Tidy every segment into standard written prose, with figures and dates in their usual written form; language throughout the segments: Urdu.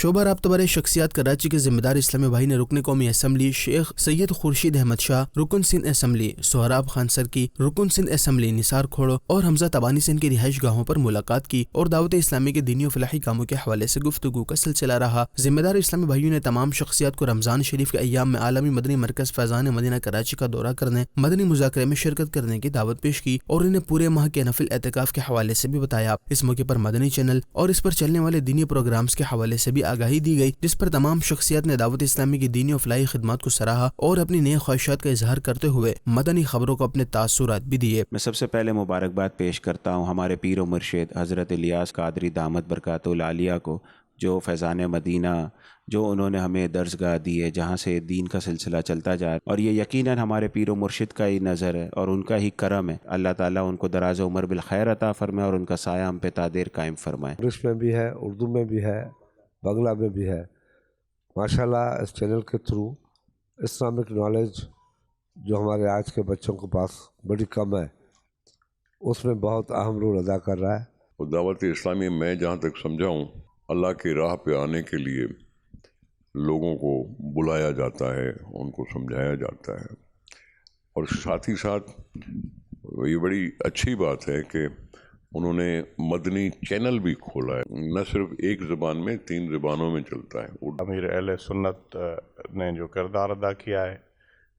شعبہ رابطہ برائے شخصیات کراچی کے ذمہ دار اسلامی بھائی نے رکن قومی اسمبلی شیخ سید خورشید احمد شاہ، رکن سندھ اسمبلی سہراب خان سرکی، رکن سندھ اسمبلی نثار کھوڑ اور حمزہ تبانی سے ان کی رہائش گاہوں پر ملاقات کی اور دعوت اسلامی کے دینی و فلاحی کاموں کے حوالے سے گفتگو کا سلسلہ رہا۔ ذمہ دار اسلامی بھائیوں نے تمام شخصیات کو رمضان شریف کے ایام میں عالمی مدنی مرکز فیضان مدینہ کراچی کا دورہ کرنے، مدنی مذاکرے میں شرکت کرنے کی دعوت پیش کی اور انہیں پورے ماہ کے نفل اعتکاف کے حوالے سے بھی بتایا۔ اس موقع پر مدنی چینل اور اس پر چلنے والے دینی پروگرامز کے حوالے سے بھی آگاہی دی گئی، جس پر تمام شخصیات نے دعوت اسلامی کی دینی و فلاحی خدمات کو سراہا اور اپنی نئے خواہشات کا اظہار کرتے ہوئے مدنی خبروں کو اپنے تاثرات بھی دیے۔ میں سب سے پہلے مبارکباد پیش کرتا ہوں ہمارے پیر و مرشد حضرت الیاس قادری دامت برکاتہ العالیہ کو، جو فیضان مدینہ، جو انہوں نے ہمیں درسگاہ دی ہے جہاں سے دین کا سلسلہ چلتا جائے، اور یہ یقیناً ہمارے پیر و مرشد کا ہی نظر ہے اور ان کا ہی کرم ہے۔ اللہ تعالیٰ ان کو دراز عمر بالخیر عطا فرمائے اور ان کا سایہ ہم پہ تا دیر قائم فرمائے۔ انگلش میں بھی ہے، اردو میں بھی ہے، بنگلہ میں بھی ہے۔ ماشاءاللہ اس چینل کے تھرو اسلامک نالج جو ہمارے آج کے بچوں کے پاس بڑی کم ہے، اس میں بہت اہم رول ادا کر رہا ہے۔ اور دعوت اسلامی میں جہاں تک سمجھا ہوں، اللہ کی راہ پہ آنے کے لیے لوگوں کو بلایا جاتا ہے، ان کو سمجھایا جاتا ہے، اور ساتھ ہی ساتھ یہ بڑی اچھی بات ہے کہ انہوں نے مدنی چینل بھی کھولا ہے، نہ صرف ایک زبان میں، 3 زبانوں میں چلتا ہے۔ امیر اہل سنت نے جو کردار ادا کیا ہے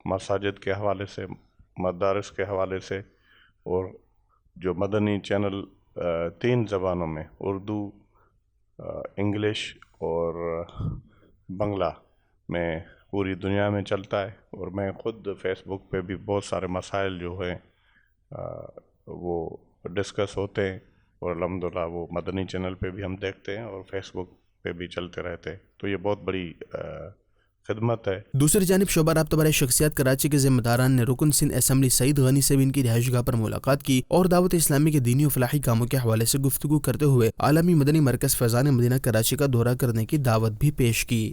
مساجد کے حوالے سے، مدارس کے حوالے سے، اور جو مدنی چینل 3 زبانوں میں اردو، انگلش اور بنگلہ میں پوری دنیا میں چلتا ہے، اور میں خود فیس بک پہ بھی بہت سارے مسائل جو ہیں وہ ڈسکس ہوتے ہیں، اور الحمدللہ وہ مدنی چینل پہ بھی ہم دیکھتے ہیں اور فیس بک پہ بھی چلتے رہتے ہیں، تو یہ بہت بڑی خدمت ہے۔ دوسری جانب شعبہ رابطہ برائے شخصیات کراچی کے ذمہ داران نے رکن سندھ اسمبلی سعید غنی سے بھی ان کی رہائش گاہ پر ملاقات کی اور دعوت اسلامی کے دینی و فلاحی کاموں کے حوالے سے گفتگو کرتے ہوئے عالمی مدنی مرکز فیضان مدینہ کراچی کا دورہ کرنے کی دعوت بھی پیش کی۔